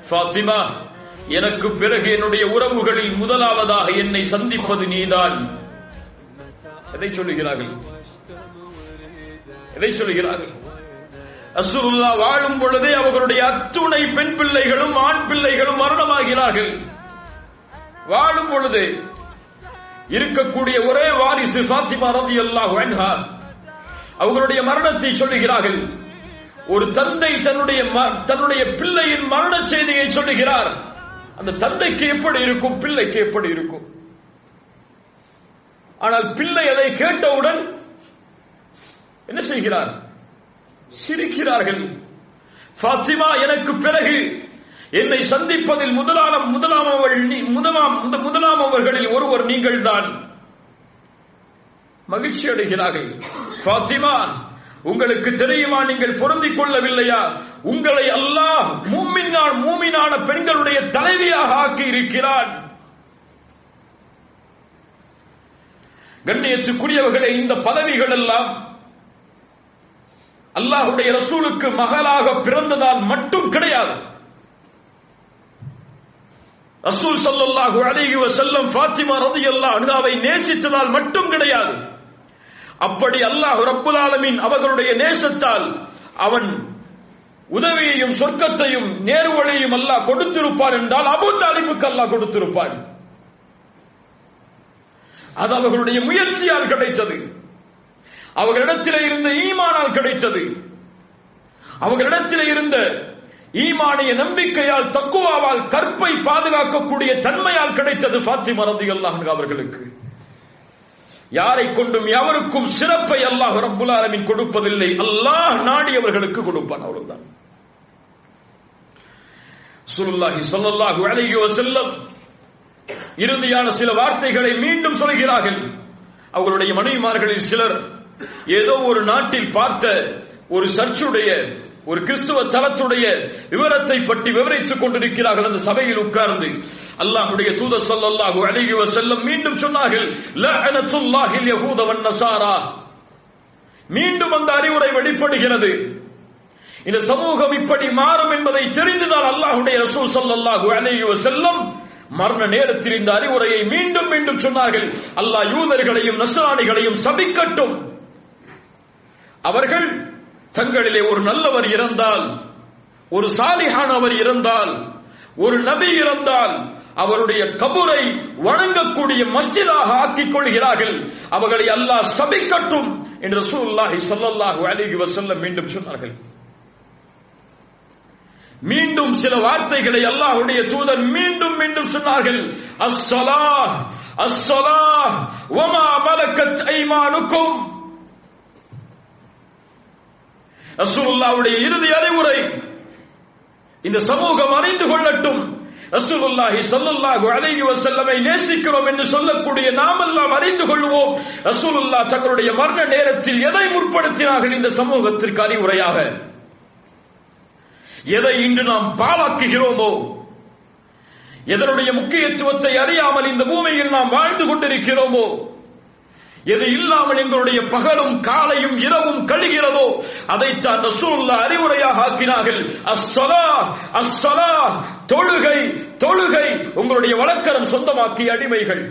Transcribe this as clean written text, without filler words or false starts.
ஃபாத்திமா, எனக்கு பிறகு என்னுடைய உறவுகளில் முதலாவதாக என்னை சந்திப்பது நீதான். எதை சொல்லுகிறார்கள்? ரசூலுல்லாஹ் வாழும் பொழுதே அவர்களுடைய அத்துணை பெண் பிள்ளைகளும் ஆண் பிள்ளைகளும் மரணமாகிறார்கள். வாழும் பொழுது இருக்கக்கூடிய ஒரே வாரிசு ஃபாத்திமா ரலியல்லாஹு அன்ஹா. அவர்களுடைய மரணத்தை சொல்லுகிறார்கள். ஒரு தந்தை தன்னுடைய பிள்ளையின் மரண செய்தியை சொல்லுகிறார். அந்த தந்தைக்கு எப்படி இருக்கும், பிள்ளைக்கு எப்படி இருக்கும்? ஆனால் பிள்ளை அதை கேட்டவுடன் என்ன செய்கிறார்? சிரிக்கிறார்கள். ஃபாத்திமா, எனக்கு பிறகு என்னை சந்திப்பதில் முதலாம் அவர்களில் ஒருவர் நீங்கள் தான். மகிழ்ச்சி அடைகிறார்கள். ஃபாத்திமா, உங்களுக்கு தெரியுமா, நீங்கள் பொருந்திக் கொள்ளவில்லையா? உங்களை அல்லாஹ் மூமினான பெண்களுடைய தலைவியாக ஆக்கி இருக்கிறான். கண்ணியத்துக்குரியவர்களே, இந்த பதவிகள் எல்லாம் அல்லாஹ்வுடைய ரசூலுக்கு மகளாக பிறந்ததால் மட்டும் கிடையாது. ரசூல் ஸல்லல்லாஹு அலைஹி வஸல்லம் ஃபாத்திமா ரலியல்லாஹு அன்ஹாவை நேசித்ததால் மட்டும் கிடையாது. அப்படி அல்லாஹ் ரப்புல் ஆலமீன் அவர்களுடைய நேசத்தால் அவன் உதவியையும் சொர்க்கத்தையும் நேர்வழியையும் அல்லாஹ் கொடுத்திருப்பான் என்றால் அபூ தாலிபுக்கு அல்லாஹ் கொடுத்திருப்பான். அது அவர்களுடைய முயற்சியால் கிடைத்தது. அவர்களிடத்தில் இருந்த ஈமானால் கிடைத்தது. அவர்களிடத்தில் இருந்த ஈமானிய நம்பிக்கையால், தக்குவாவால், கற்பை பாதுகாக்கக்கூடிய தன்மையால் கிடைத்தது ஃபாத்திமா ரலியல்லாஹு அன்ஹா அவர்களுக்கு. யாரை கொண்டும் எவருக்கும் சிறப்பை அல்லாஹ் ரப்புல் ஆலமீன் கொடுப்பதில்லை. அல்லாஹ் நாடியவர்களுக்கு கொடுப்பான், அவ்வளவுதான். ரசூலுல்லாஹி ஸல்லல்லாஹு அலைஹி வஸல்லம் இறுதியான சில வார்த்தைகளை மீண்டும் சொல்கிறார்கள். அவர்களுடைய மனைவிமார்களில் சிலர் ஏதோ ஒரு நாட்டில் பார்த்த ஒரு சர்ச்சுடைய, ஒரு கிறிஸ்துவ தலத்துடைய விவரத்தை பற்றி விவரித்துக் கொண்டிருக்கிறார்கள். அந்த சபையில் உட்கார்ந்து அல்லாஹ்வுடைய தூதர் ஸல்லல்லாஹு அலைஹி வஸல்லம் மீண்டும் சொன்னார்கள், லஅனத்துல்லாஹில் யஹூத வன் நஸாரா. மீண்டும் அந்த அறிவுரை வெளிப்படுகிறது. இந்த சமூகம் இப்படி மாறும் என்பதை தெரிந்துதான் அல்லாஹ்வுடைய ரசூல் ஸல்லல்லாஹு அலைஹி வஸல்லம் மரண நேரத்தில் இந்த அறிவுரையை மீண்டும் மீண்டும் சொன்னார்கள். அல்லாஹ் யூதர்களையும் நஸ்ரானிகளையும் சபிக்கட்டும். அவர்கள் தங்களிலே ஒரு நல்லவர் இறந்தால், ஒரு சாலிஹானவர் இறந்தால், ஒரு நபி இறந்தால் அவருடைய கபரை வணங்கக்கூடிய மஸ்ஜிதாக ஆக்கிக் கொள்கிறார்கள். அவர்களை அல்லாஹ் சபிக்கட்டும் என்று ரசூலுல்லாஹி ஸல்லல்லாஹு அலைஹி வஸல்லம் மீண்டும் சொன்னார்கள். மீண்டும் சில வார்த்தைகளை அல்லாஹ்வுடைய தூதர் மீண்டும் மீண்டும் சொன்னார்கள். அஸ்ஸலாஹ் அஸ்ஸலாஹ் வமா மலக்கத் ஐமானுக்கும். ரசூலுல்லாஹ்வுடைய இறுதி அறிவுரை இந்த சமூகம் அறிந்து கொள்ளட்டும். ரசூலுல்லாஹி ஸல்லல்லாஹு அலைஹி வஸல்லமை நேசிக்கிறோம் என்று சொல்லக்கூடிய நாமெல்லாம் அறிந்து கொள்வோம். ரசூலுல்லாஹ் தங்களுடைய மரண நேரத்தில் எதை முற்படுத்தினார்கள் இந்த சமூகத்திற்கு அறிவுரையாக? எதை இன்று நாம் பாழாக்குகிறோமோ, எதனுடைய முக்கியத்துவத்தை அறியாமல் இந்த பூமியில் நாம் வாழ்ந்து கொண்டிருக்கிறோமோ, எது இல்லாமல் எங்களுடைய பகலும் காலையும் இரவும் கழிகிறதோ அதைத்தான் ரசூலுல்லாஹ் அறிவுரையாக ஆக்கினார்கள். அஸ்ஸலாஹ் அஸ்ஸலாஹ், தொழுகை தொழுகை. உங்களுடைய வழக்கரம் சொந்தமாக்கிய அடிமைகள்